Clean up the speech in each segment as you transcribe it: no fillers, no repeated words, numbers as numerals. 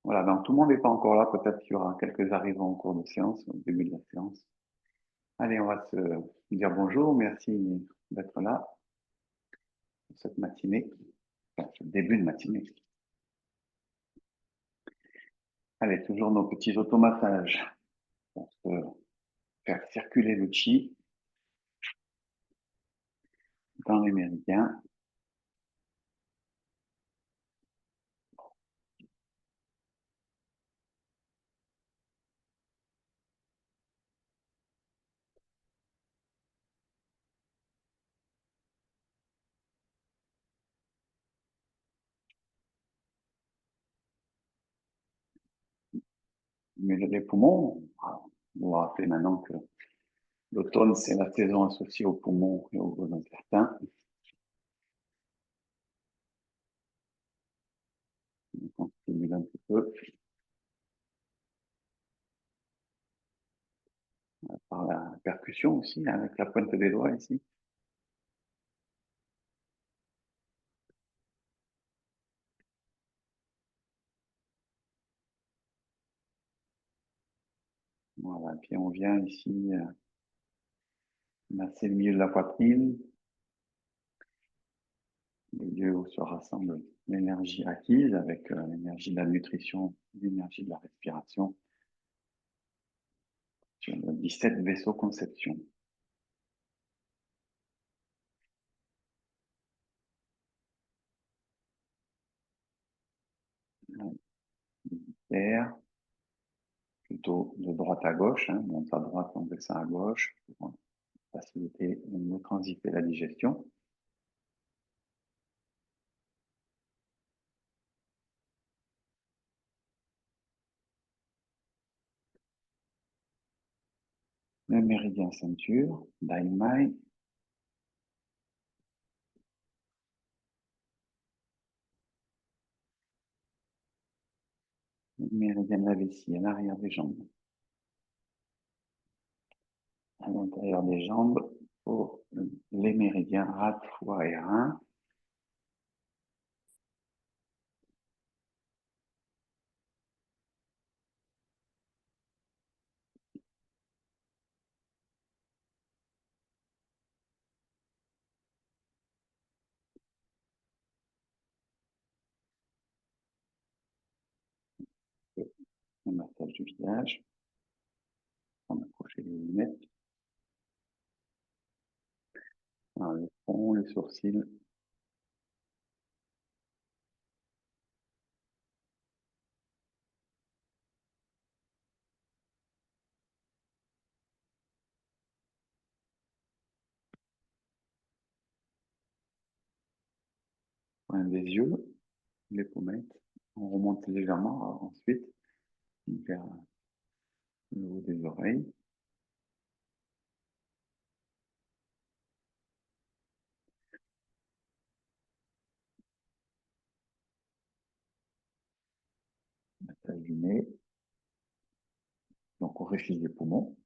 Voilà, donc tout le monde n'est pas encore là. Peut-être qu'il y aura quelques arrivants au cours de séance, au début de la séance. Allez, on va se dire bonjour. Merci d'être là pour cette matinée, enfin, ce début de matinée. Allez, toujours nos petits automassages pour se faire circuler le chi dans les méridiens. Mais les poumons, vous vous rappelez maintenant que l'automne, c'est la saison associée aux poumons et aux gros intestins. Donc, on stimule un petit peu par la percussion aussi, avec la pointe des doigts ici. Voilà, puis on vient ici masser le milieu de la poitrine, le lieu où se rassemble l'énergie acquise avec l'énergie de la nutrition, l'énergie de la respiration sur le 17 vaisseaux conception. Terre, plutôt de droite à gauche, hein, monte à droite, on descend à gauche, pour faciliter et mieux transiter la digestion. Le méridien ceinture, Dai Mai, le méridien de la vessie à l'arrière des jambes, à l'intérieur des jambes, pour les méridiens rate, foie et rein. Le massage du visage, on accroche les lunettes, le front, les sourcils, point des yeux, les pommettes. On remonte légèrement ensuite vers le haut des oreilles. La taille du nez. Donc on réfléchit les poumons.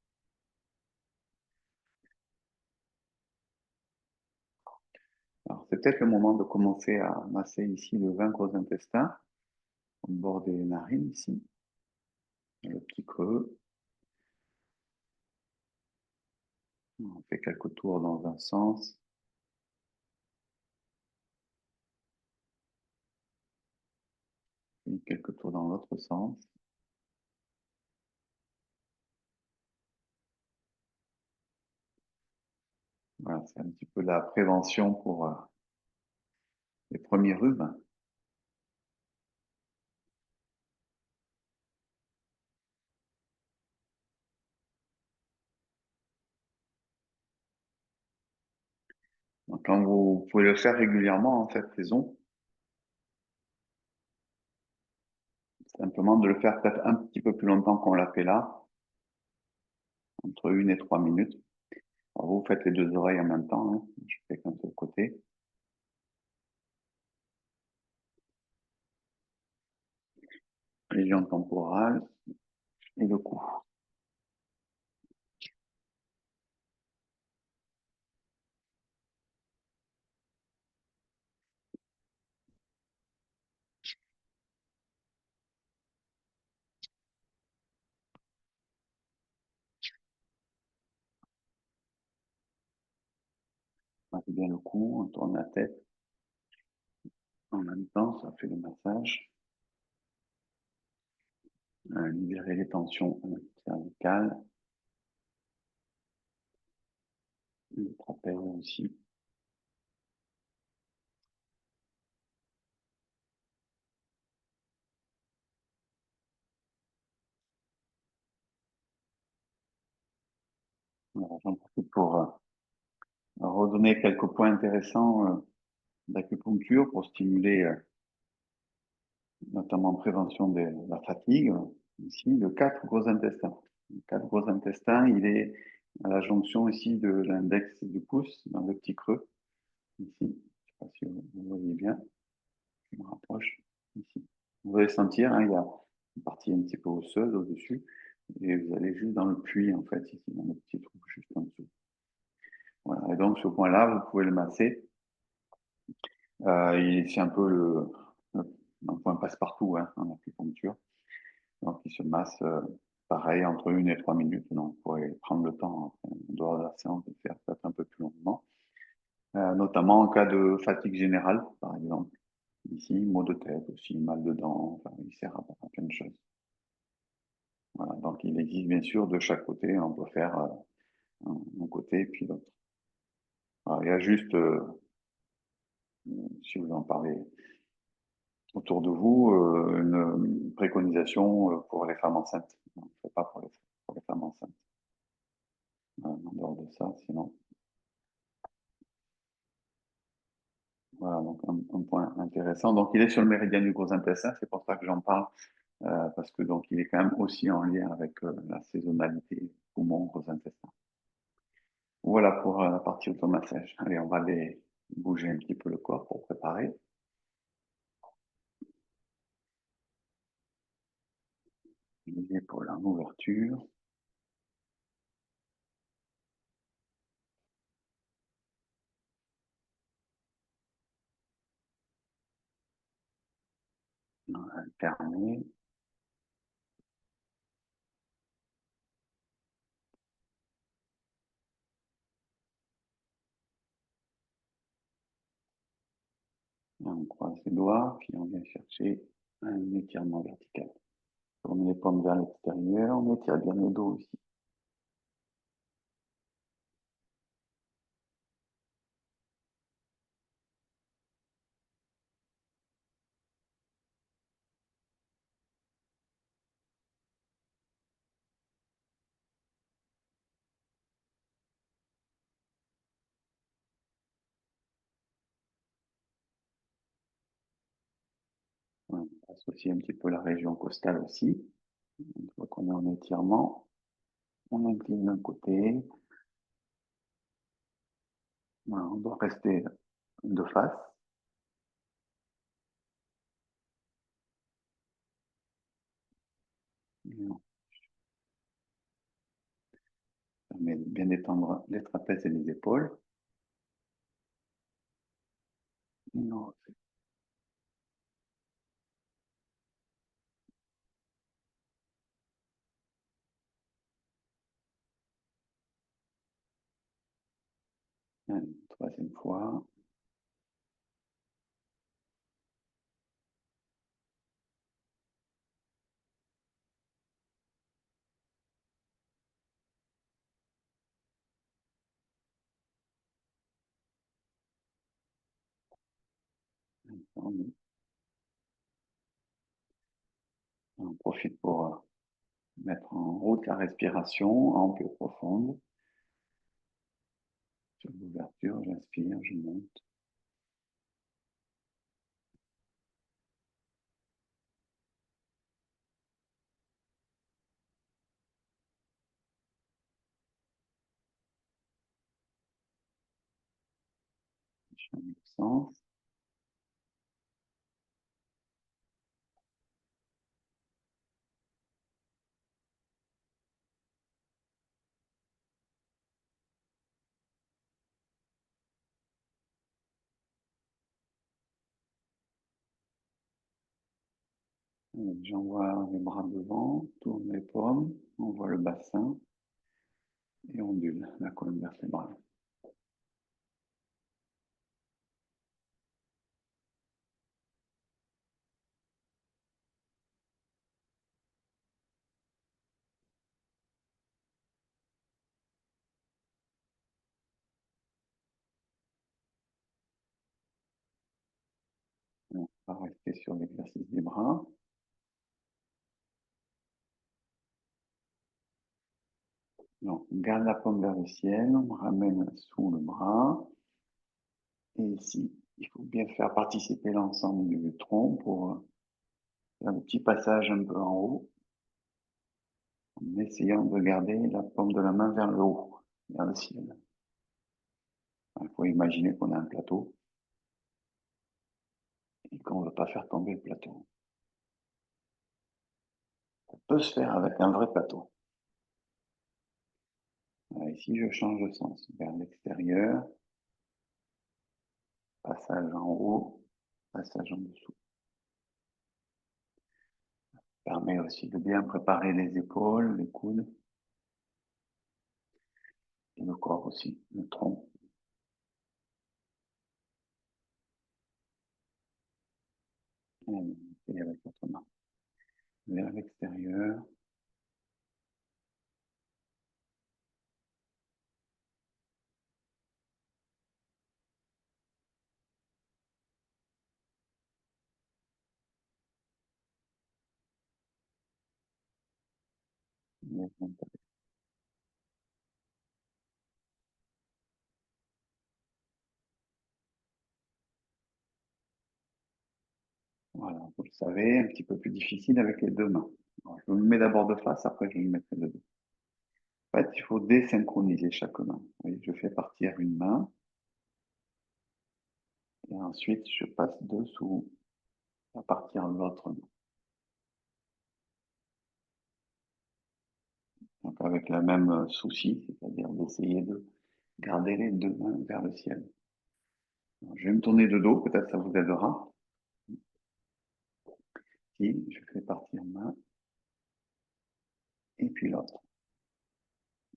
Alors c'est peut-être le moment de commencer à masser ici le 20 gros intestins, au bord des narines ici, le petit creux. On fait quelques tours dans un sens. Et quelques tours dans l'autre sens. Voilà, c'est un petit peu la prévention pour les premiers rhumes. Donc, quand vous pouvez le faire régulièrement en cette saison, simplement de le faire peut-être un petit peu plus longtemps qu'on l'a fait là, entre 1 et 3 minutes. Alors, vous faites les deux oreilles en même temps, hein. Je fais qu'un seul côté. Région temporale et le cou. gratte bien le cou, on tourne la tête. En même temps, ça fait le massage. Libérer les tensions cervicales, le trapèze aussi. Voilà, j'en profite pour redonner quelques points intéressants d'acupuncture pour stimuler notamment en prévention de la fatigue. Ici, le 4 gros intestins. Le 4 gros intestins, il est à la jonction ici de l'index et du pouce, dans le petit creux. Ici, je ne sais pas si vous voyez bien, je me rapproche. Ici. Vous allez sentir, hein, il y a une partie un petit peu osseuse au-dessus, et vous allez juste dans le puits, en fait, ici, dans le petit trou juste en dessous. Voilà. Et donc, ce point-là, vous pouvez le masser. C'est un peu un point passe-partout hein, en acupuncture. Donc, il se masse pareil entre 1 et 3 minutes. Donc, vous pourrez prendre le temps en dehors de la séance de faire peut-être un peu plus longuement. Notamment en cas de fatigue générale, par exemple. Ici, maux de tête aussi, mal de dents, enfin, il sert à plein de choses. Voilà, donc il existe bien sûr de chaque côté, on peut faire un côté et puis l'autre. Il y a juste, si vous en parlez autour de vous, une préconisation pour les femmes enceintes. Non, c'est pas pour les femmes enceintes. En dehors de ça, sinon. Voilà, donc un point intéressant. Donc il est sur le méridien du gros intestin, c'est pour ça que j'en parle, parce que donc il est quand même aussi en lien avec la saisonnalité poumon, gros intestin. Voilà pour la partie automassage. Allez, on va aller bouger un petit peu le corps pour préparer. Les épaules en ouverture. Alterner. On croise les doigts, puis on vient chercher un étirement vertical. On met les paumes vers l'extérieur, on étire bien le dos aussi. On associe un petit peu la région costale aussi. Une fois qu'on est en étirement, on incline d'un côté. Voilà, on doit rester de face. On permet de bien détendre les trapèzes et les épaules. Non, une troisième fois. On profite pour mettre en route la respiration ample et profonde. Sur l'ouverture, j'inspire, je monte. Je change de sens. J'envoie les bras devant, tourne les paumes, envoie le bassin et ondule la colonne vertébrale. fait sur l'exercice des bras. Donc, on garde la paume vers le ciel, on ramène sous le bras. Et ici, il faut bien faire participer l'ensemble du tronc pour faire un petit passage un peu en haut, en essayant de garder la paume de la main vers le haut, vers le ciel. Il faut imaginer qu'on a un plateau et qu'on ne veut pas faire tomber le plateau. Ça peut se faire avec un vrai plateau. Voilà, ici, je change de sens vers l'extérieur, passage en haut, passage en dessous. Ça permet aussi de bien préparer les épaules, les coudes et le corps aussi, le tronc. Et avec votre main vers l'extérieur. Voilà, vous le savez, un petit peu plus difficile avec les deux mains. Alors, je me mets d'abord de face, après je me mettrai de dos. En fait, il faut désynchroniser chaque main. Vous voyez, je fais partir une main et ensuite je passe dessous à partir l'autre main. Donc avec le même souci, c'est-à-dire d'essayer de garder les deux mains vers le ciel. Alors, je vais me tourner de dos, peut-être ça vous aidera. Ici, je fais partir main et puis l'autre.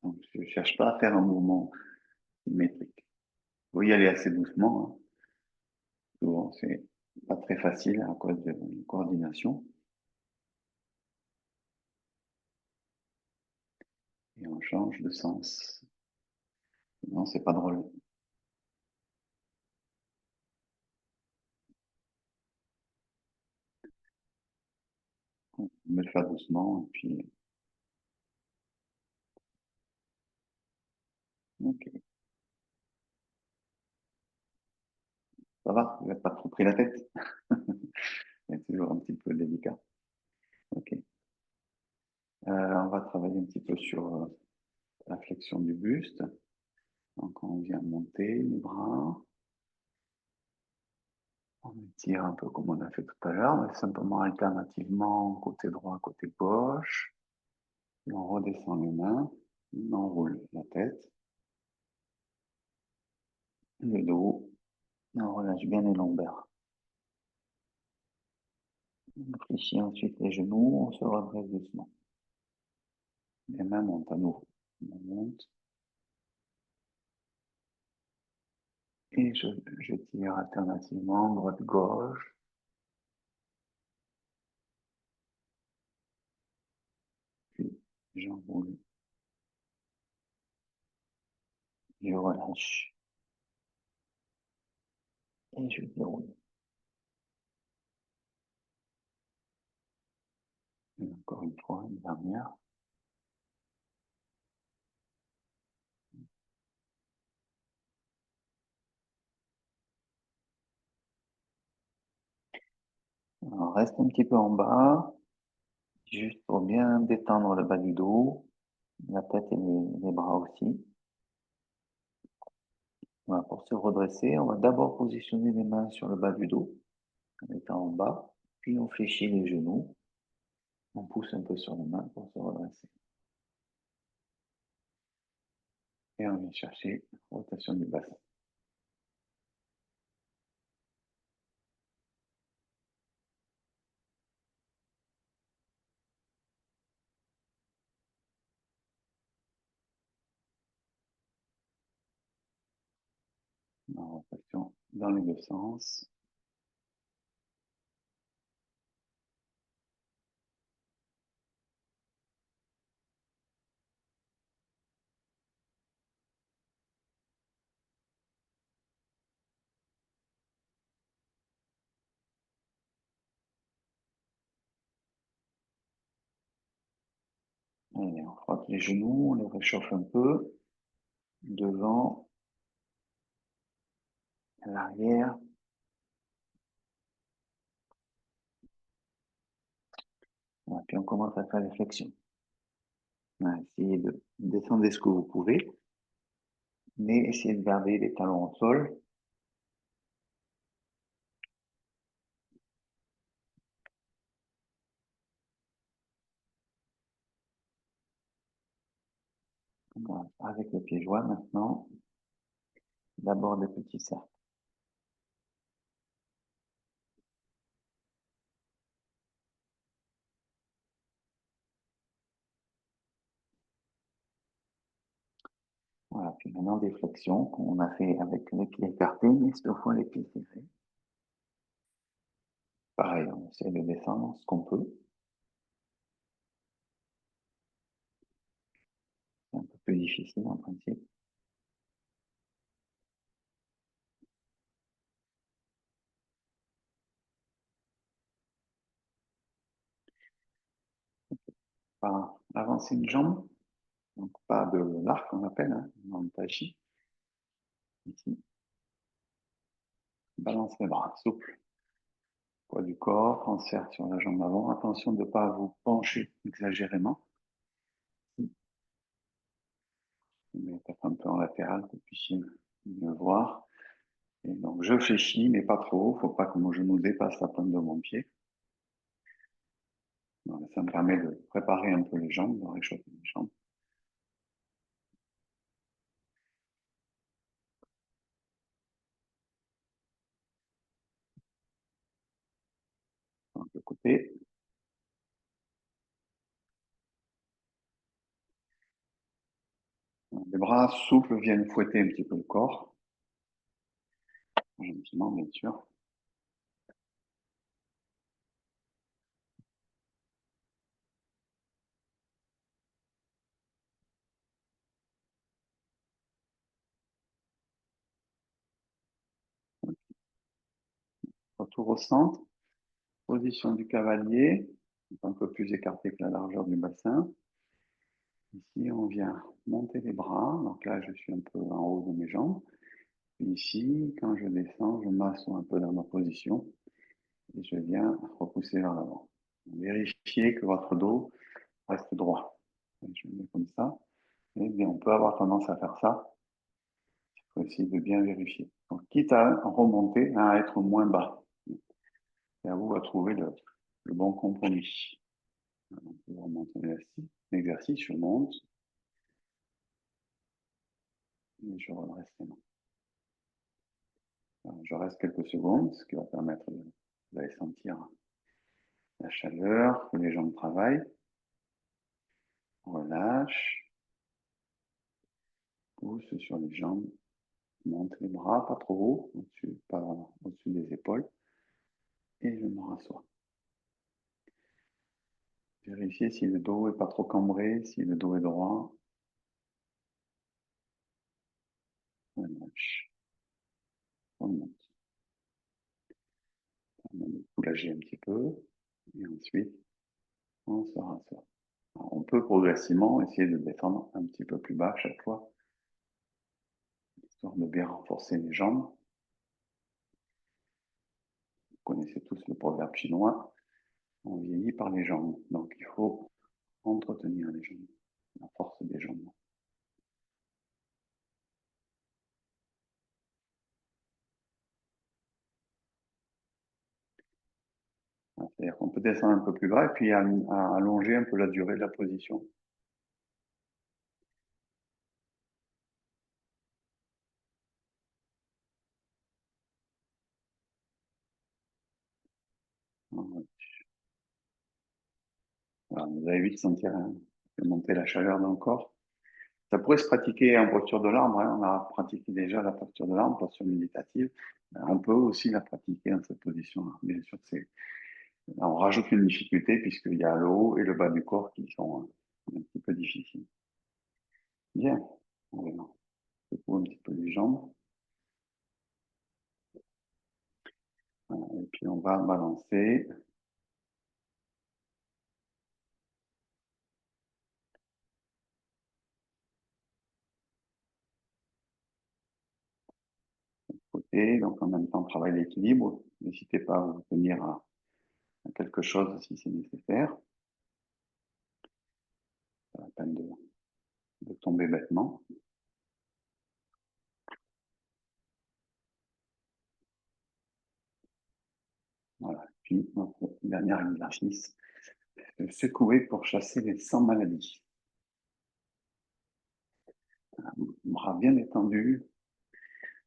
Donc je ne cherche pas à faire un mouvement symétrique. Vous y aller assez doucement, hein. Souvent, c'est pas très facile à cause de la coordination. Et on change de sens. Non, c'est pas drôle. On me le faire doucement, et puis, ok. Ça va, vous n'avez pas trop pris la tête. C'est toujours un petit peu délicat. Ok. On va travailler un petit peu sur la flexion du buste. Donc, on vient monter les bras. On étire un peu comme on a fait tout à l'heure, mais simplement alternativement côté droit, côté gauche. Et on redescend les mains. On enroule la tête, le dos. On relâche bien les lombaires. On fléchit ensuite les genoux, on se redresse doucement. Les mains montent à nouveau. On monte. Et je tire alternativement droite-gauche. Puis j'enroule. Je relâche. Et je déroule. Et encore une fois, une dernière. On reste un petit peu en bas, juste pour bien détendre le bas du dos, la tête et les bras aussi. Voilà, pour se redresser, on va d'abord positionner les mains sur le bas du dos, en étant en bas, puis on fléchit les genoux, on pousse un peu sur les mains pour se redresser. Et on vient chercher rotation du bassin. En rotation dans les deux sens. Allez, on frotte les genoux, on les réchauffe un peu. Devant, à l'arrière. Voilà, puis on commence à faire les flexions. Voilà, essayez de descendre ce que vous pouvez, mais essayez de garder les talons au sol. Voilà, avec le pied joint maintenant, d'abord des petits cercles. Voilà, puis maintenant des flexions qu'on a fait avec les pieds écartés, mais cette fois les pieds serrés. Pareil, on essaie de descendre ce qu'on peut. C'est un peu plus difficile en principe. Pas avancer une jambe, donc pas de l'arc on appelle, hein, dans le tai chi. Ici, balance les bras, souple. Poids du corps, transfert sur la jambe avant. Attention de ne pas vous pencher exagérément. Mais peut-être un peu en latéral pour que vous puissiez me voir. Et donc je fléchis, mais pas trop. Il ne faut pas que mon genou dépasse la pointe de mon pied. Donc, ça me permet de préparer un peu les jambes, de réchauffer les jambes. Donc, le côté. Les bras souples viennent fouetter un petit peu le corps. Gentiment, bien sûr. Retour au centre. Position du cavalier. Un peu plus écarté que la largeur du bassin. Ici, on vient monter les bras. Donc là, je suis un peu en haut de mes jambes. Puis ici, quand je descends, je m'assois un peu dans ma position et je viens repousser vers l'avant. Vérifiez que votre dos reste droit. Je mets comme ça. Et bien, on peut avoir tendance à faire ça. Il faut essayer de bien vérifier. Donc, quitte à remonter, à être moins bas. C'est à vous à trouver le bon compromis. On peut remonter l'exercice, je monte et je redresse les mains. Alors, je reste quelques secondes, ce qui va permettre d'aller sentir la chaleur, que les jambes travaillent. On relâche, pousse sur les jambes, monte les bras, pas trop haut, au-dessus, pas au-dessus des épaules, et je me rassois. Vérifiez si le dos est pas trop cambré, si le dos est droit. On relâche, on monte. On va soulager un petit peu, et ensuite, on se rassoit. Alors, on peut progressivement essayer de descendre un petit peu plus bas chaque fois, histoire de bien renforcer les jambes. Vous connaissez tous le proverbe chinois, on vieillit par les jambes. Donc il faut entretenir les jambes, la force des jambes. C'est-à-dire qu'on peut descendre un peu plus bas et puis allonger un peu la durée de la position. Voilà, vous avez vite sentir monter la chaleur dans le corps. Ça pourrait se pratiquer en posture de l'arbre. Hein. On a pratiqué déjà la posture de l'arbre, posture méditative. On peut aussi la pratiquer dans cette position-là. Bien sûr, on rajoute une difficulté puisqu'il y a le haut et le bas du corps qui sont un petit peu difficiles. Bien. On va secouer un petit peu les jambes. Voilà. Et puis on va balancer. donc en même temps travail d'équilibre. N'hésitez pas à vous tenir à quelque chose si c'est nécessaire. Pas la peine de tomber bêtement. Voilà. Puis notre dernier exercice, de secouer pour chasser les 100 maladies. Bras bien détendu,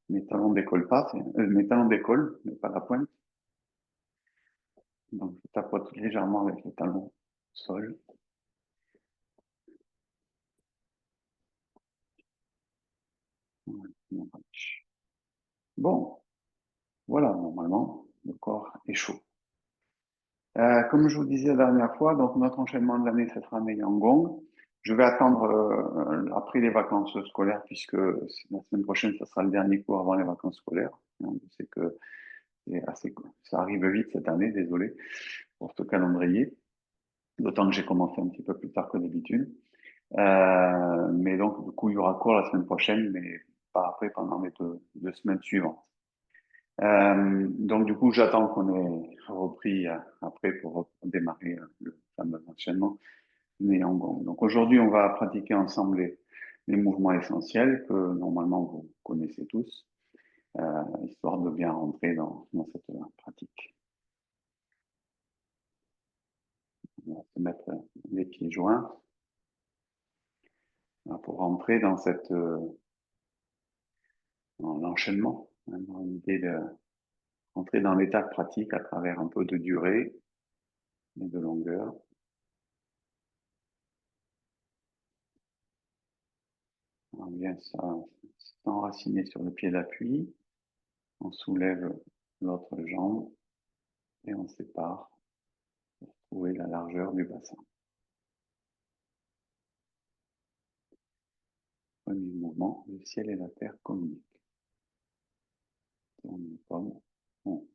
mes talons décollent pas, mes talons décollent, mais pas la pointe. Donc je tapote légèrement avec les talons au sol. Bon, voilà, normalement, le corps est chaud. Comme je vous disais la dernière fois, donc notre enchaînement de l'année, ce sera Gong. Je vais attendre après les vacances scolaires, puisque la semaine prochaine, ce sera le dernier cours avant les vacances scolaires. Donc, je sais que ça arrive vite cette année, désolé pour ce calendrier. D'autant que j'ai commencé un petit peu plus tard que d'habitude. Mais donc, du coup, il y aura cours la semaine prochaine, mais pas après, pendant les deux semaines suivantes. Donc, du coup, j'attends qu'on ait repris après pour démarrer le fameux enchaînement Gong. Donc, aujourd'hui, on va pratiquer ensemble les mouvements essentiels que normalement vous connaissez tous, histoire de bien rentrer dans cette pratique. On va se mettre les pieds joints pour rentrer dans dans l'enchaînement, hein, dans l'idée de rentrer dans l'état de pratique à travers un peu de durée et de longueur. On vient s'enraciner sur le pied d'appui, on soulève l'autre jambe et on sépare pour trouver la largeur du bassin. Premier mouvement, le ciel et la terre communiquent. Tourne les pommes, monte.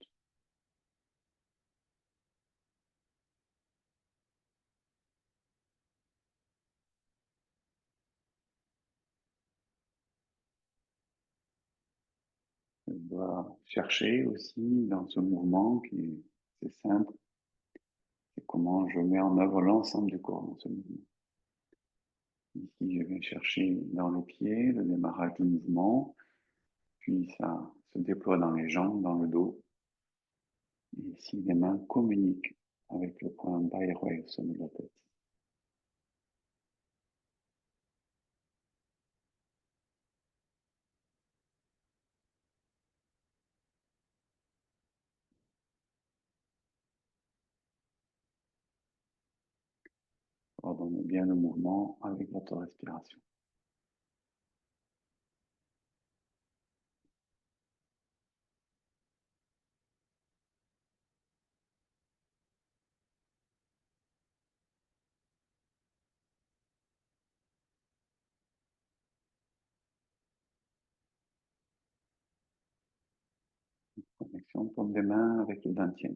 Je dois chercher aussi dans ce mouvement qui est simple, c'est comment je mets en œuvre l'ensemble du corps dans ce mouvement. Ici, je vais chercher dans les pieds le démarrage du mouvement, puis ça se déploie dans les jambes, dans le dos. Et ici, les mains communiquent avec le point bas et au sommet de la tête. Ordonnez bien le mouvement avec votre respiration. Connexion paume des mains avec le dantian.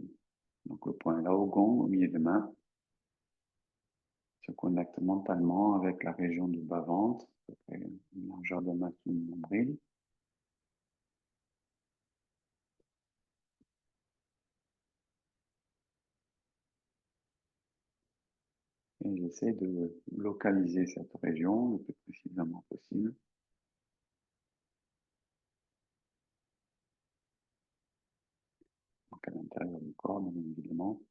Donc le point là au gong, au milieu des mains, se connecte mentalement avec la région du bas-ventre, à peu près une largeur de main qui nombril. Et j'essaie de localiser cette région le plus précisément possible. Donc à l'intérieur du corps, bien évidemment.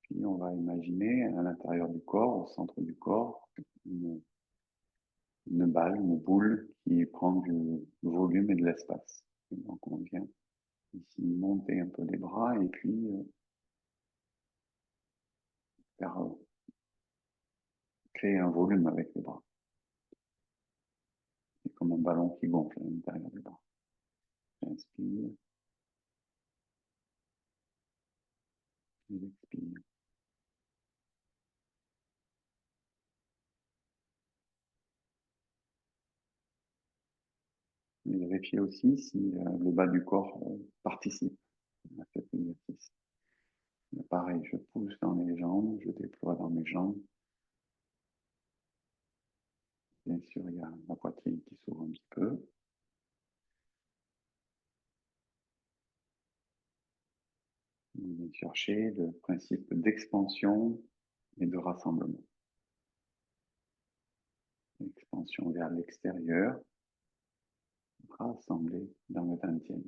Puis on va imaginer à l'intérieur du corps, au centre du corps, une balle, une boule qui prend du volume et de l'espace. Donc on vient ici monter un peu les bras et puis faire créer un volume avec les bras. C'est comme un ballon qui gonfle à l'intérieur des bras. J'inspire, j'expire. Vérifiez aussi si le bas du corps participe à cet exercice. Pareil, je pousse dans les jambes, je déploie dans mes jambes. Bien sûr, il y a la poitrine qui s'ouvre un petit peu. On vient chercher le principe d'expansion et de rassemblement. Expansion vers l'extérieur, rassembler dans le 20e.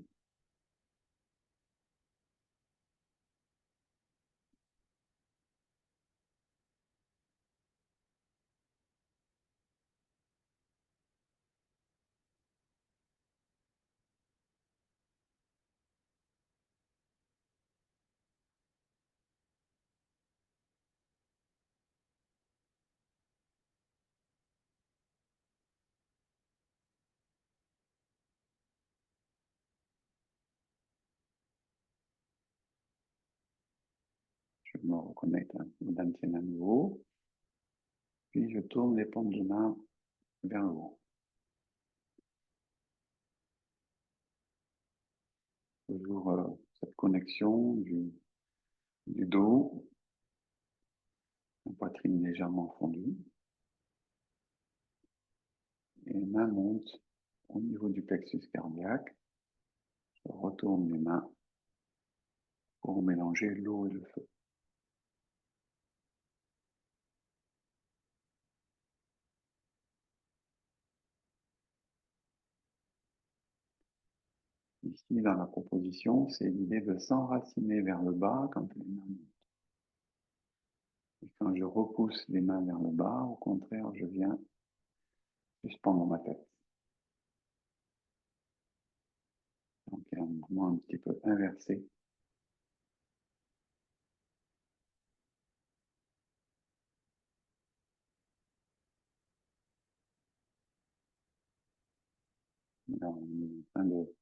Je me reconnecte au 20e à nouveau. Puis je tourne les paumes de main vers le haut. Toujours cette connexion du dos, la poitrine légèrement fondue. Et les mains montent au niveau du plexus cardiaque. Je retourne les mains pour mélanger l'eau et le feu. Ici, dans la proposition, c'est l'idée de s'enraciner vers le bas quand les mains montent. Et quand je repousse les mains vers le bas, au contraire, je viens suspendre ma tête. Donc, il y a un mouvement un petit peu inversé. Là, on est en train de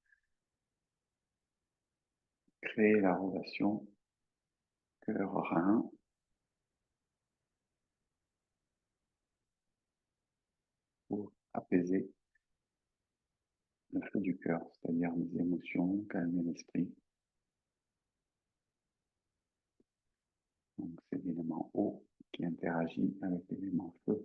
créer la relation cœur-rein pour apaiser le feu du cœur, c'est-à-dire les émotions, calmer l'esprit. Donc, c'est l'élément eau qui interagit avec l'élément feu.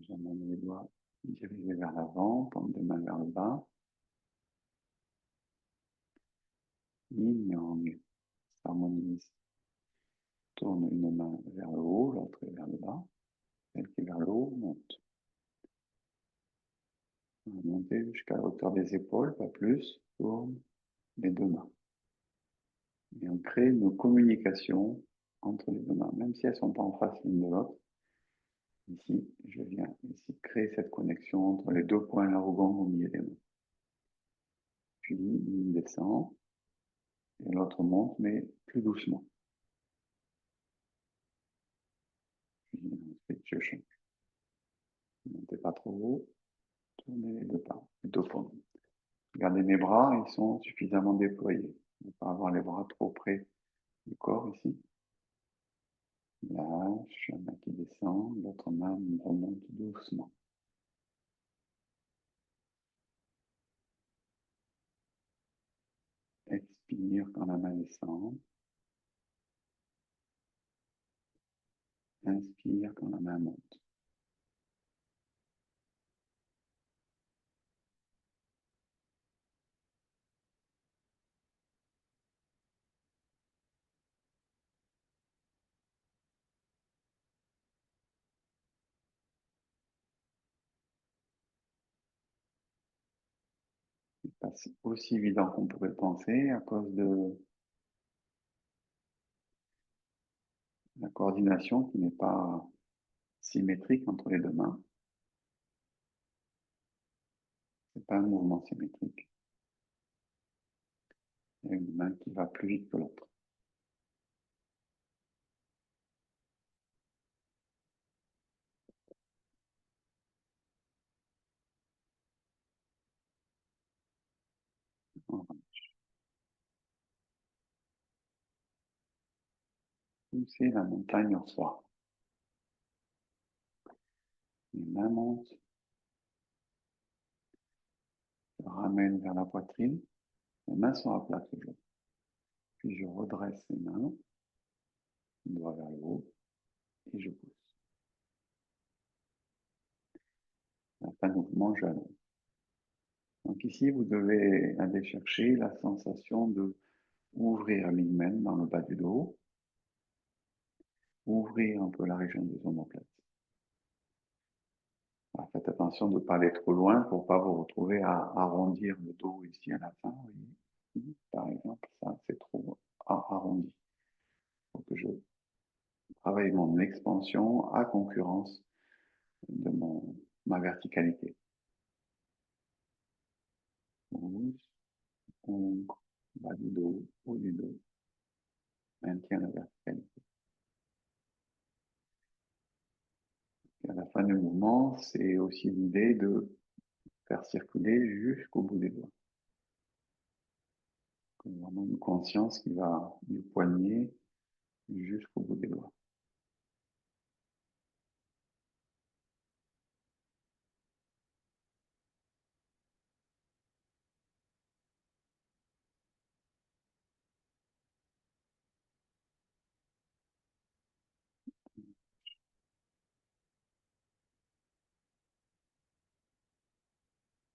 J'amène les doigts dirigés vers l'avant, paume de main vers le bas. Yin Yang s'harmonise. Tourne une main vers le haut, l'autre vers le bas. Celle qui est vers le haut monte. On va monter jusqu'à la hauteur des épaules, pas plus. Tourne les deux mains. Et on crée une communication entre les deux mains, même si elles ne sont pas en face l'une de l'autre. Ici, je viens ici créer cette connexion entre les deux points l'arrogant au milieu des mains. Puis, il descend et l'autre monte, mais plus doucement. Puis ensuite, je change. Ne montez pas trop haut, tournez les deux pas, les deux paumes. Regardez mes bras, ils sont suffisamment déployés. Ne pas avoir les bras trop près du corps ici. Lâche, la main qui descend, l'autre main remonte doucement. Expire quand la main descend. Inspire quand la main monte. C'est pas aussi évident qu'on pourrait le penser à cause de la coordination qui n'est pas symétrique entre les deux mains. C'est pas un mouvement symétrique. Il y a une main qui va plus vite que l'autre. Pousser la montagne en soi. Les mains montent. ramène vers la poitrine. Les mains sont à plat toujours. Puis je redresse les mains, doigt vers le haut, et je pousse. À la fin du mouvement, j'allonge. Donc ici, vous devez aller chercher la sensation de ouvrir l'hymen dans le bas du dos, ouvrir un peu la région des omoplates. Alors, faites attention de ne pas aller trop loin pour ne pas vous retrouver à arrondir le dos ici à la fin. Voyez. Par exemple, ça c'est trop arrondi. Il faut que je travaille mon expansion à concurrence de ma verticalité. Pouce, ongle, bas du dos, haut du dos, maintien la verticalité. Et à la fin du mouvement, c'est aussi l'idée de faire circuler jusqu'au bout des doigts. Vraiment une conscience qui va du poignet jusqu'au bout des doigts.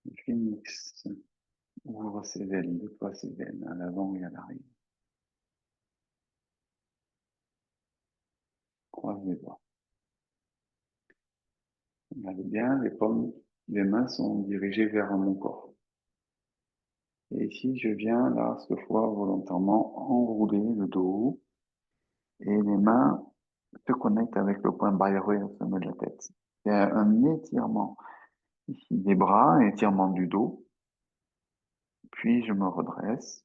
Le phénix ouvre ses ailes, déploie ses ailes à l'avant et à l'arrière. Croise les doigts. Regardez bien, les mains sont dirigées vers mon corps. Et ici, je viens, là, cette fois, volontairement enrouler le dos et les mains se connectent avec le point bas au sommet de la tête. Il y a un étirement ici des bras, un étirement du dos. Puis je me redresse,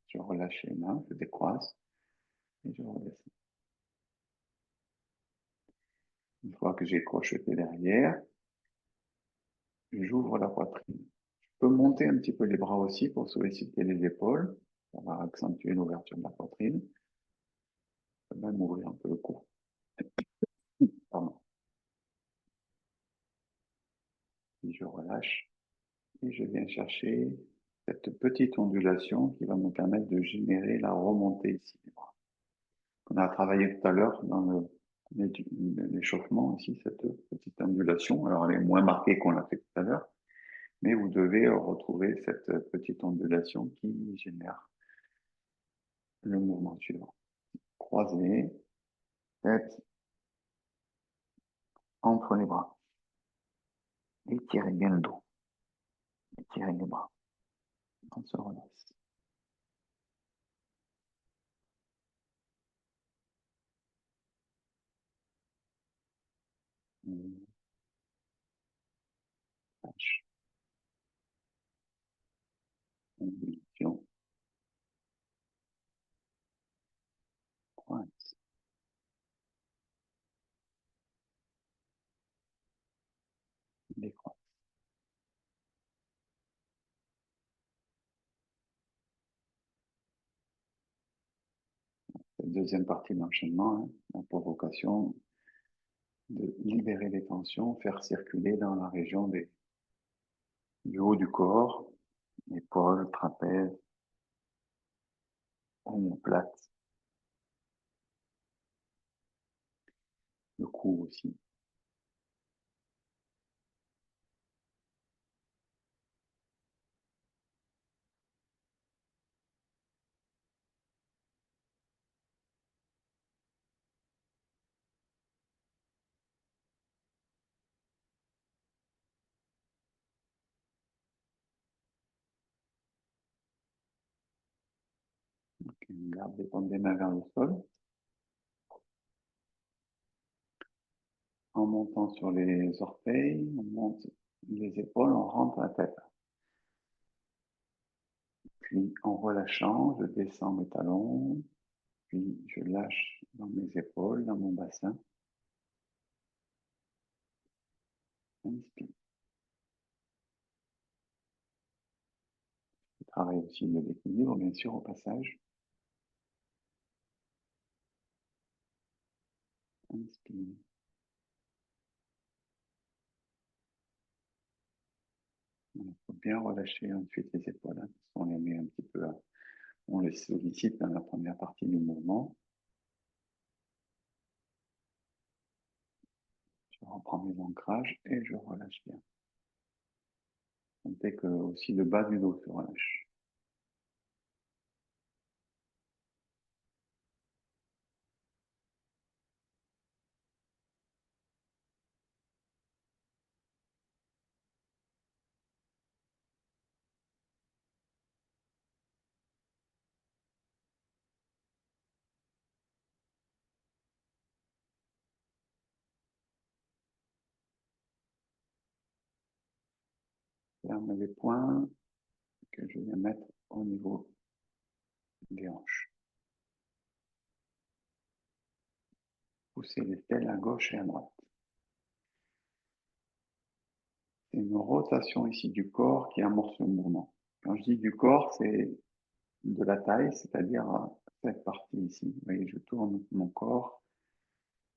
je relâche les mains, je décroise et je redescends. Une fois que j'ai crocheté derrière, j'ouvre la poitrine. Je peux monter un petit peu les bras aussi pour solliciter les épaules. Ça va accentuer l'ouverture de la poitrine. Je peux même ouvrir un peu le cou. Pardon. Puis je relâche et je viens chercher cette petite ondulation qui va me permettre de générer la remontée ici des bras. On a travaillé tout à l'heure dans l'échauffement ici, cette petite ondulation. Alors elle est moins marquée qu'on l'a fait tout à l'heure, mais vous devez retrouver cette petite ondulation qui génère le mouvement suivant. Croisez, tête entre les bras. Étirez bien le dos. Étirez les bras. On se relâche. Lâche. Ondulation. Croise. Décroise. La deuxième partie de l'enchaînement, hein, la provocation de libérer les tensions, faire circuler dans la région du haut du corps, épaules, trapèzes, omoplates, le cou aussi. Donc, on garde les paumes des mains vers le sol. En montant sur les orteils, on monte les épaules, on rentre la tête. Puis en relâchant, je descends mes talons, puis je lâche dans mes épaules, dans mon bassin. Inspire. Je travaille aussi de l'équilibre, bien sûr, au passage. Inspire. Il faut bien relâcher ensuite les épaules, hein, parce qu'on les met un petit peu, on les sollicite dans la première partie du mouvement. Je reprends mes ancrages et je relâche bien. Sentez que aussi le bas du dos se relâche. Ferme les poings que je viens mettre au niveau des hanches. Poussez les pelles à gauche et à droite. C'est une rotation ici du corps qui amorce le mouvement. Quand je dis du corps, c'est de la taille, c'est-à-dire cette partie ici. Vous voyez, je tourne mon corps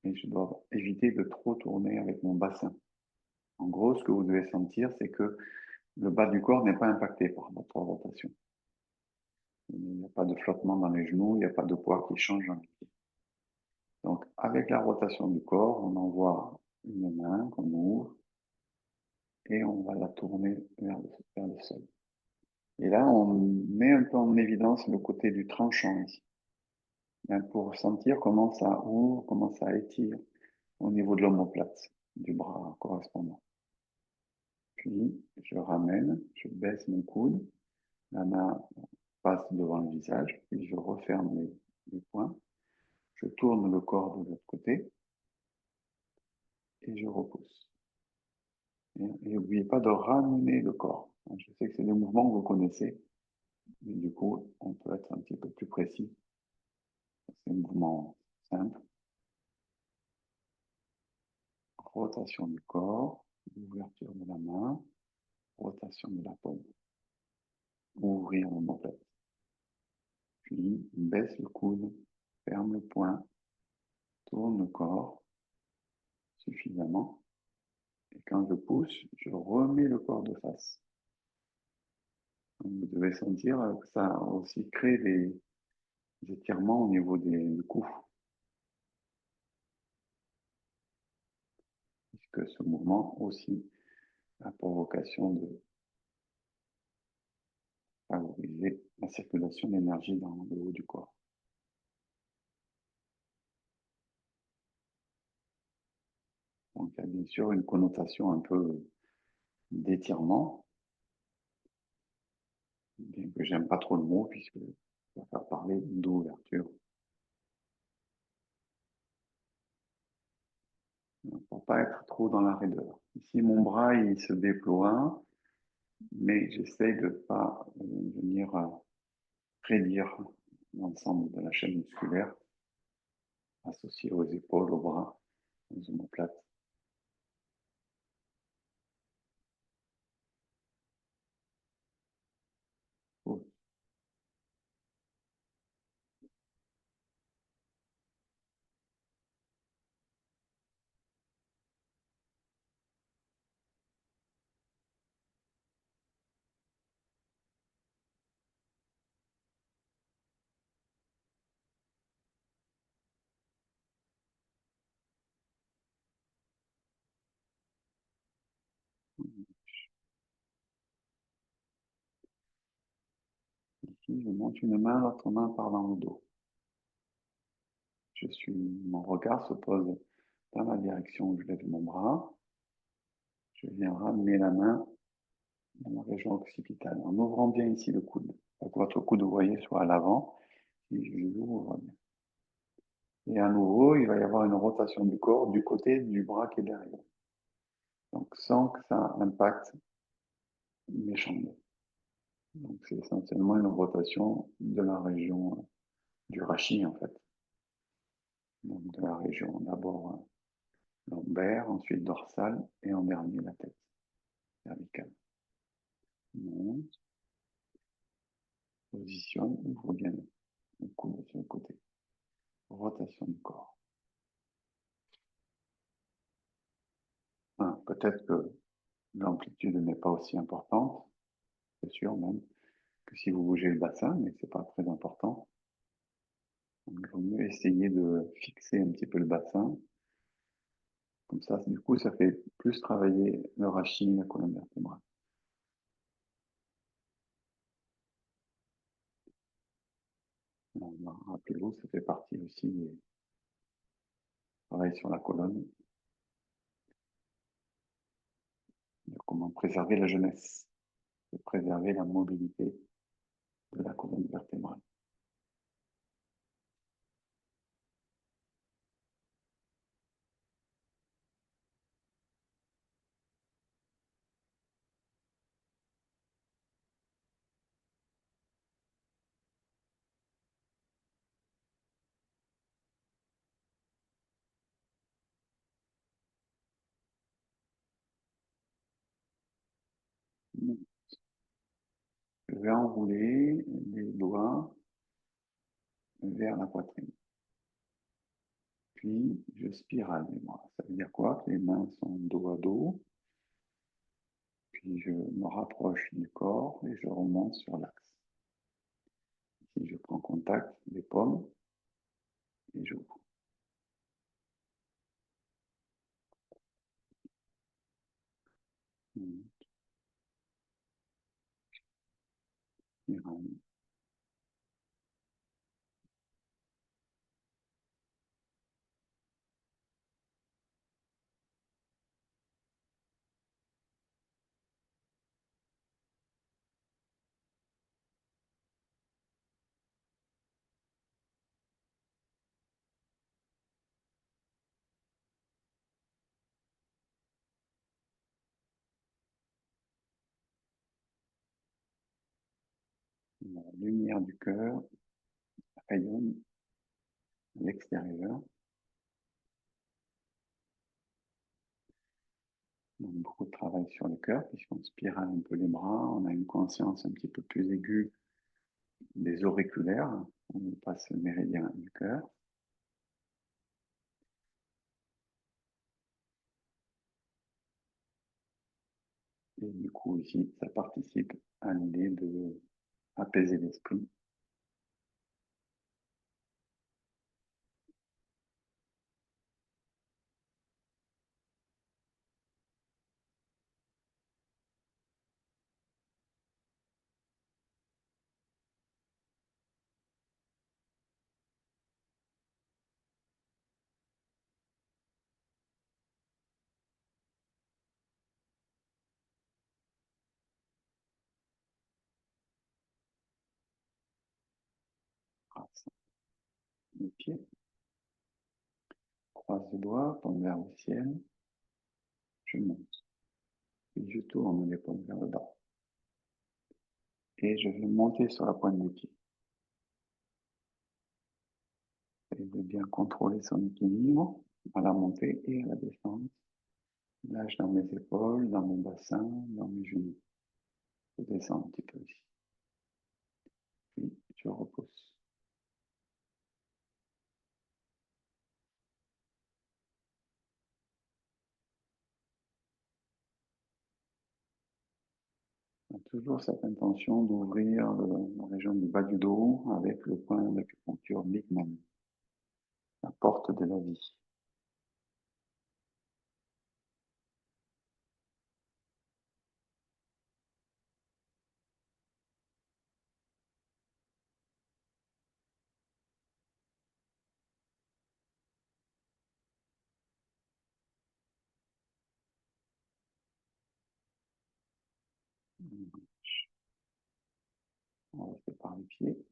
et je dois éviter de trop tourner avec mon bassin. En gros, ce que vous devez sentir, c'est que le bas du corps n'est pas impacté par votre rotation. Il n'y a pas de flottement dans les genoux, il n'y a pas de poids qui change dans les pieds. Donc, avec la rotation du corps, on envoie une main qu'on ouvre et on va la tourner vers le sol. Et là, on met un peu en évidence le côté du tranchant ici, pour sentir comment ça ouvre, comment ça étire au niveau de l'omoplate, du bras correspondant. Puis, je ramène, je baisse mon coude, la main passe devant le visage, puis je referme les poings, je tourne le corps de l'autre côté et je repousse. Et n'oubliez pas de ramener le corps. Je sais que c'est des mouvements que vous connaissez, mais du coup, on peut être un petit peu plus précis. C'est un mouvement simple. Rotation du corps, ouverture de la main, rotation de la paume. Ouvrir l'omoplate. Puis, baisse le coude, ferme le poing, tourne le corps suffisamment. Et quand je pousse, je remets le corps de face. Donc, vous devez sentir que ça aussi crée des étirements au niveau du cou. Puisque ce mouvement aussi a pour vocation de favoriser la circulation d'énergie dans le haut du corps. Donc il y a bien sûr une connotation un peu d'étirement, bien que j'aime pas trop le mot puisque ça va faire parler d'ouverture. Pour pas être trop dans la raideur. Ici mon bras il se déploie, mais j'essaye de pas venir raidir l'ensemble de la chaîne musculaire associée aux épaules, aux bras, aux omoplates. Oh. Ici, je monte une main, l'autre main part dans le dos. Mon regard se pose dans la direction où je lève mon bras. Je viens ramener la main dans la région occipitale, en ouvrant bien ici le coude. Pour que votre coude, vous voyez, soit à l'avant, et je l'ouvre bien. Et à nouveau, il va y avoir une rotation du corps du côté du bras qui est derrière. Donc, sans que ça impacte mes jambes. Donc, c'est essentiellement une rotation de la région du rachis, en fait. Donc, de la région d'abord lombaire, ensuite dorsale, et en dernier la tête cervicale. Monte, positionne, ouvre bien le coude sur le côté. Rotation du corps. Peut-être que L'amplitude n'est pas aussi importante, c'est sûr même, que si vous bougez le bassin, mais c'est pas très important. Donc, il vaut mieux essayer de fixer un petit peu le bassin. Comme ça, du coup, ça fait plus travailler le rachis, la colonne vertébrale. Rappelez-vous, ça fait partie aussi du travail sur la colonne, de comment préserver la jeunesse, de préserver la mobilité de la colonne vertébrale. Je vais enrouler les doigts vers la poitrine. Puis, je spirale les bras. Ça veut dire quoi? Que les mains sont dos à dos. Puis, je me rapproche du corps et je remonte sur l'axe. Ici, je prends contact des paumes et j'ouvre. Spirale. La lumière du cœur rayonne à l'extérieur. Donc, beaucoup de travail sur le cœur, puisqu'on spirale un peu les bras, on a une conscience un petit peu plus aiguë des auriculaires, on passe le méridien du cœur. Et du coup, ici, ça participe à l'idée de apaiser l'esprit. Les pieds, croise les doigts, paume vers le ciel, je monte. Puis je tourne les paumes vers le bas. Et je vais monter sur la pointe des pieds. Et de bien contrôler son équilibre à la montée et à la descente. Lâche dans mes épaules, dans mon bassin, dans mes genoux. Je descends un petit peu ici. Puis je repousse. Toujours cette intention d'ouvrir la région du bas du dos avec le point d'acupuncture Bigman, la porte de la vie. On va rester par les pieds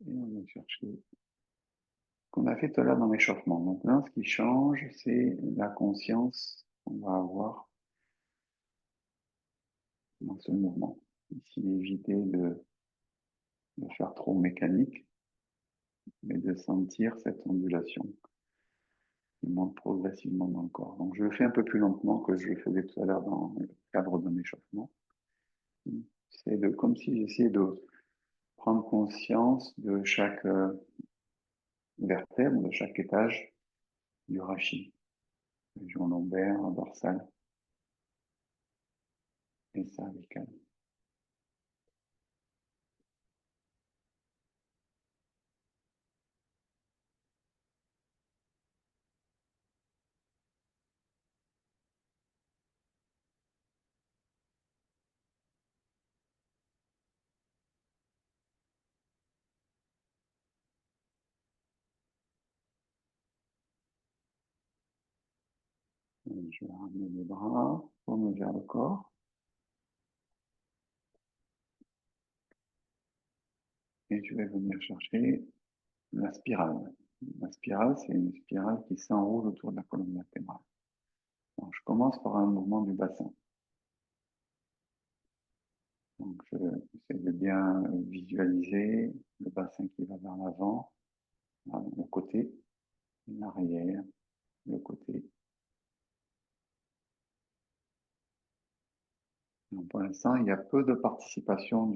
et on va chercher ce qu'on a fait tout à l'heure dans l'échauffement. Maintenant, ce qui change, c'est la conscience qu'on va avoir dans ce mouvement. Ici, éviter de faire trop mécanique, mais de sentir cette ondulation qui monte progressivement dans le corps. Donc, je le fais un peu plus lentement que je le faisais tout à l'heure dans le cadre d'un échauffement. C'est comme si j'essayais de prendre conscience de chaque vertèbre, de chaque étage du rachis. région lombaire, dorsale et cervicale. Je vais ramener les bras, paume vers le corps. Et je vais venir chercher la spirale. La spirale, c'est une spirale qui s'enroule autour de la colonne vertébrale. Donc, je commence par un mouvement du bassin. Donc, j'essaie de bien visualiser le bassin qui va vers l'avant, le côté, l'arrière, le côté. Donc, pour l'instant, il y a peu de participation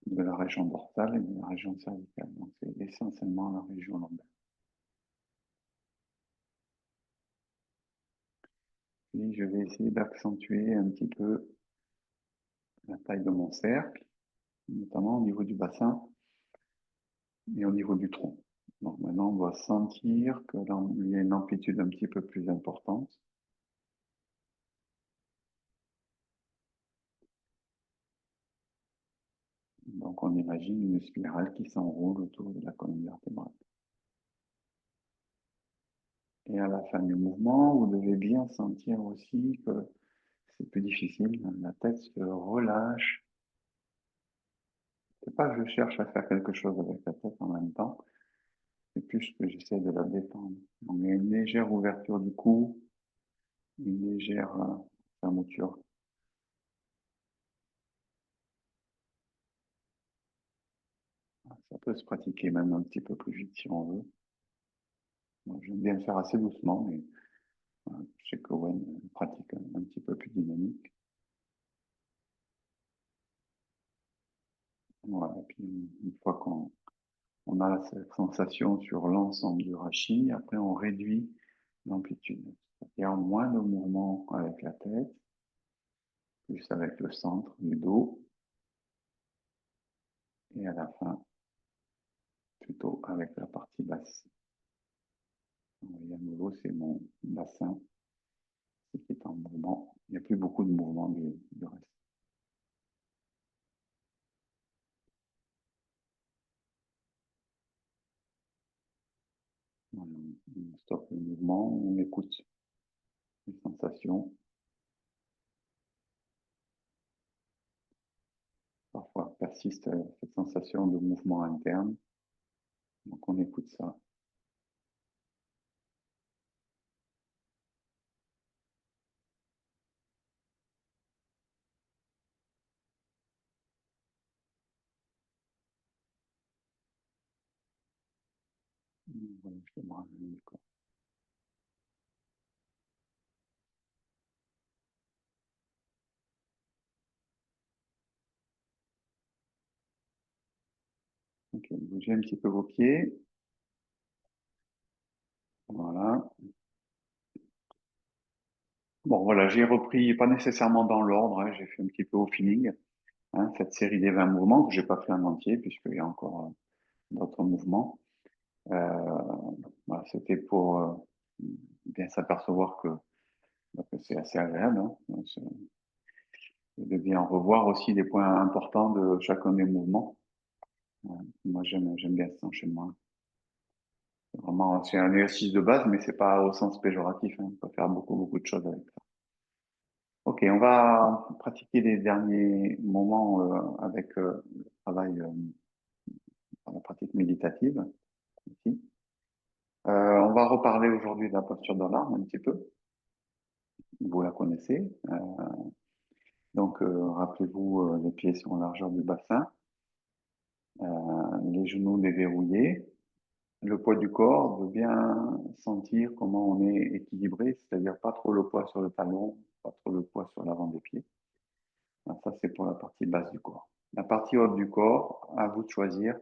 de la région dorsale et de la région cervicale. Donc, c'est essentiellement la région lombaire. Puis, je vais essayer d'accentuer un petit peu la taille de mon cercle, notamment au niveau du bassin et au niveau du tronc. Donc, maintenant, on doit sentir qu'il y a une amplitude un petit peu plus importante. Donc, on imagine une spirale qui s'enroule autour de la colonne vertébrale. Et à la fin du mouvement, vous devez bien sentir aussi que c'est plus difficile. La tête se relâche. C'est pas que je cherche à faire quelque chose avec la tête en même temps, c'est plus que j'essaie de la détendre. Donc, il y a une légère ouverture du cou, une légère fermeture. Ça peut se pratiquer même un petit peu plus vite si on veut. Moi, j'aime bien le faire assez doucement, mais je sais que Owen pratique un petit peu plus dynamique. Voilà. Et puis, une fois qu'on a cette sensation sur l'ensemble du rachis, après on réduit l'amplitude. C'est-à-dire moins de mouvement avec la tête, plus avec le centre du dos, et à la fin, plutôt avec la partie basse. Et à nouveau, c'est mon bassin qui est en mouvement. Il n'y a plus beaucoup de mouvement du reste. Voilà, on stoppe le mouvement, on écoute les sensations. Parfois persiste cette sensation de mouvement interne, donc on écoute ça. Voilà, je vais me ramener le corps. Ok, bougez un petit peu vos pieds. Voilà. Bon, voilà, j'ai repris, pas nécessairement dans l'ordre, hein, j'ai fait un petit peu au feeling, hein, cette série des 20 mouvements que j'ai pas fait en entier, puisqu'il y a encore d'autres mouvements. Voilà, c'était pour bien s'apercevoir que c'est assez agréable, hein, de bien revoir aussi les points importants de chacun des mouvements. Moi, j'aime bien cet enchaînement. Vraiment, c'est un exercice de base, mais c'est pas au sens péjoratif, hein. On peut faire beaucoup de choses avec ça. Ok, on va pratiquer les derniers moments avec le travail, la pratique méditative ici. On va reparler aujourd'hui de la posture dans l'arme un petit peu. Vous la connaissez. Donc, rappelez-vous, les pieds sont en largeur du bassin, les genoux déverrouillés, le poids du corps, de bien sentir comment on est équilibré, c'est-à-dire pas trop le poids sur le talon, pas trop le poids sur l'avant des pieds. Ça, c'est pour la partie basse du corps. La partie haute du corps, à vous de choisir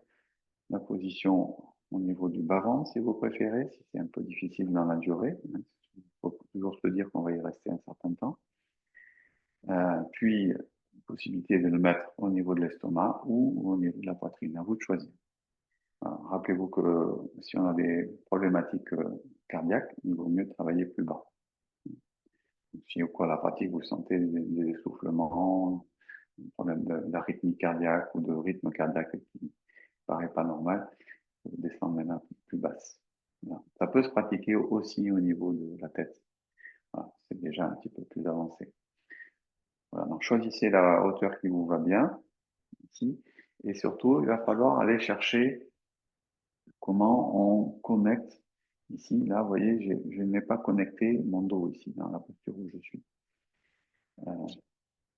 la position au niveau du bas-ventre, si vous préférez, si c'est un peu difficile dans la durée. Il faut toujours se dire qu'on va y rester un certain temps. Puis, possibilité de le mettre au niveau de l'estomac ou au niveau de la poitrine. À vous de choisir. Rappelez-vous que si on a des problématiques cardiaques, il vaut mieux travailler plus bas. Si au cours de la pratique, vous sentez des essoufflements, un problème d'arythmie cardiaque ou de rythme cardiaque qui ne paraît pas normal, vous descendez maintenant un peu plus basse. Voilà. Ça peut se pratiquer aussi au niveau de la tête. Voilà. C'est déjà un petit peu plus avancé. Voilà. Donc, choisissez la hauteur qui vous va bien ici. Et surtout, il va falloir aller chercher comment on connecte ici. Là, vous voyez, je n'ai pas connecté mon dos ici, dans la posture où je suis. Ça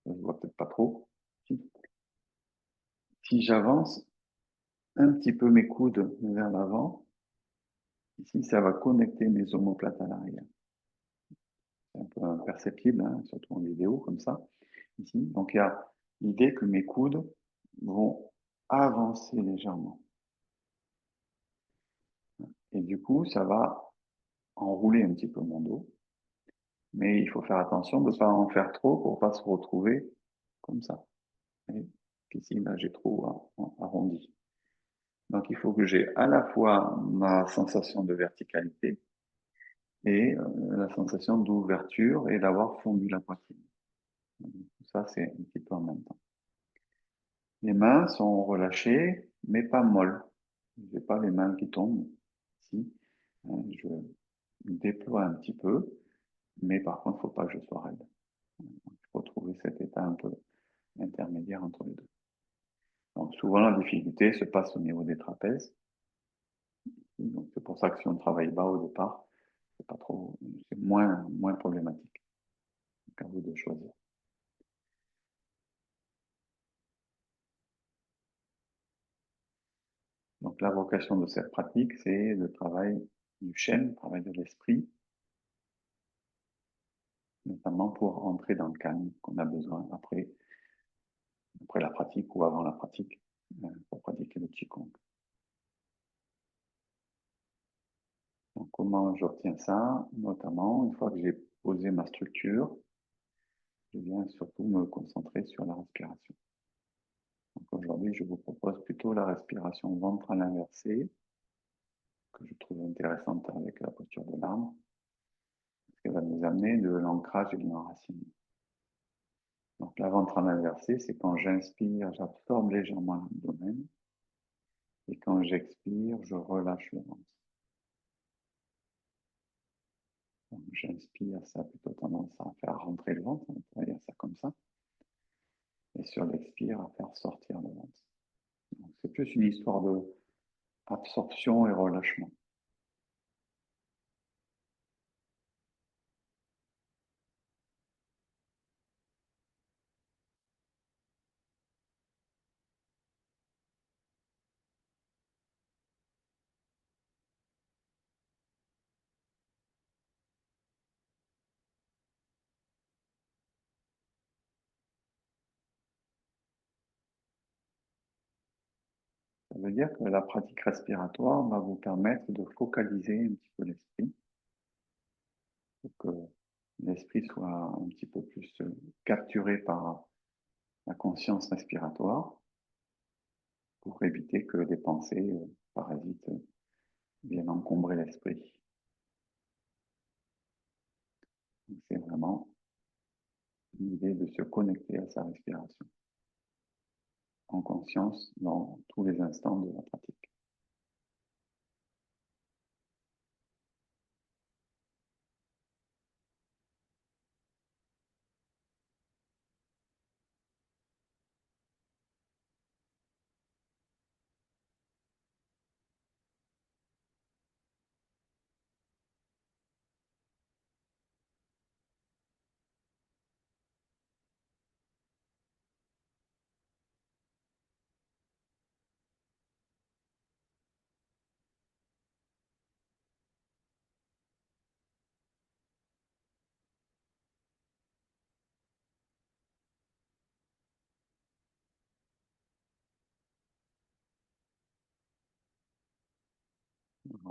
se voit peut-être pas trop. Si j'avance un petit peu mes coudes vers l'avant, ici, ça va connecter mes omoplates à l'arrière. C'est un peu imperceptible, hein, surtout en vidéo, comme ça, ici. Donc, il y a l'idée que mes coudes vont avancer légèrement. Et du coup, ça va enrouler un petit peu mon dos. Mais il faut faire attention de ne pas en faire trop pour ne pas se retrouver comme ça. Et ici, là, j'ai trop arrondi. Donc, il faut que j'ai à la fois ma sensation de verticalité et la sensation d'ouverture et d'avoir fondu la poitrine. Tout ça, c'est un petit peu en même temps. Les mains sont relâchées, mais pas molles. Je n'ai pas les mains qui tombent ici. Je déploie un petit peu, mais par contre, il ne faut pas que je sois raide. Il faut trouver cet état un peu intermédiaire entre les deux. Donc, souvent, la difficulté se passe au niveau des trapèzes. Donc, c'est pour ça que si on travaille bas au départ, c'est pas trop, c'est moins problématique. Donc, à vous de choisir. Donc, la vocation de cette pratique, c'est le travail du chêne, le travail de l'esprit, notamment pour entrer dans le calme qu'on a besoin après la pratique ou avant la pratique, pour pratiquer le Qigong. Donc, comment j'obtiens ça? Notamment, une fois que j'ai posé ma structure, je viens surtout me concentrer sur la respiration. Donc aujourd'hui, je vous propose plutôt la respiration ventrale inversée, que je trouve intéressante avec la posture de l'arbre, parce qu'elle va nous amener de l'ancrage et de l'enracinement. Donc la ventrale inversée, c'est quand j'inspire, j'absorbe légèrement l'abdomen, et quand j'expire, je relâche le ventre. Donc j'inspire, ça a plutôt tendance à faire rentrer le ventre, on pourrait dire ça comme ça, et sur l'expire, à faire sortir le ventre. Donc c'est plus une histoire de absorption et relâchement. Ça veut dire que la pratique respiratoire va vous permettre de focaliser un petit peu l'esprit, pour que l'esprit soit un petit peu plus capturé par la conscience respiratoire, pour éviter que des pensées parasites viennent encombrer l'esprit. C'est vraiment l'idée de se connecter à sa respiration en conscience dans tous les instants de la pratique.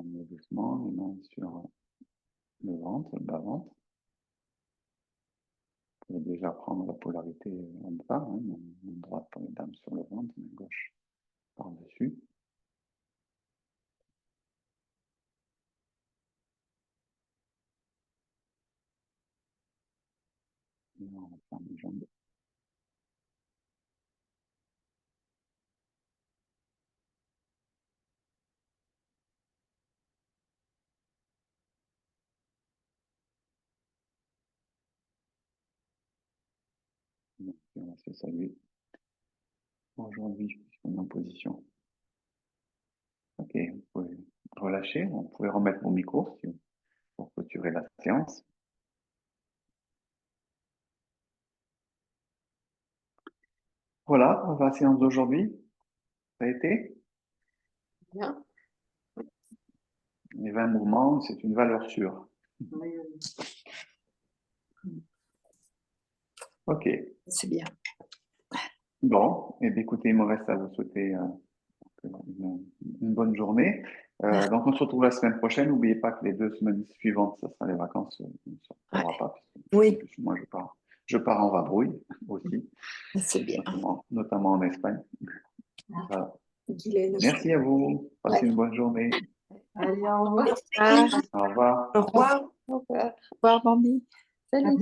Ramenez doucement les mains sur le ventre, le bas-ventre. Vous pouvez déjà prendre la polarité homme-femme, hein, main droite pour les dames sur le ventre, main gauche par-dessus. Et on va faire les jambes. Et on va se saluer aujourd'hui, puisqu'on est en position. Ok, vous pouvez relâcher, vous pouvez remettre vos micros pour clôturer la séance. Voilà, la séance d'aujourd'hui, ça a été Bien. les 20 mouvements, c'est une valeur sûre. Oui. Ok. C'est bien. Bon, et bien écoutez, il me reste à vous souhaiter une bonne journée. Donc on se retrouve la semaine prochaine. N'oubliez pas que les 2 semaines suivantes, ça sera les vacances. On ne se retrouvera pas. Oui. Moi, je pars en vadrouille aussi, C'est bien. notamment en Espagne. Voilà. Merci Merci à vous. Passez une bonne journée. Allez, au revoir. Au revoir. Au revoir. Au revoir. Au revoir, Bambi. Salut.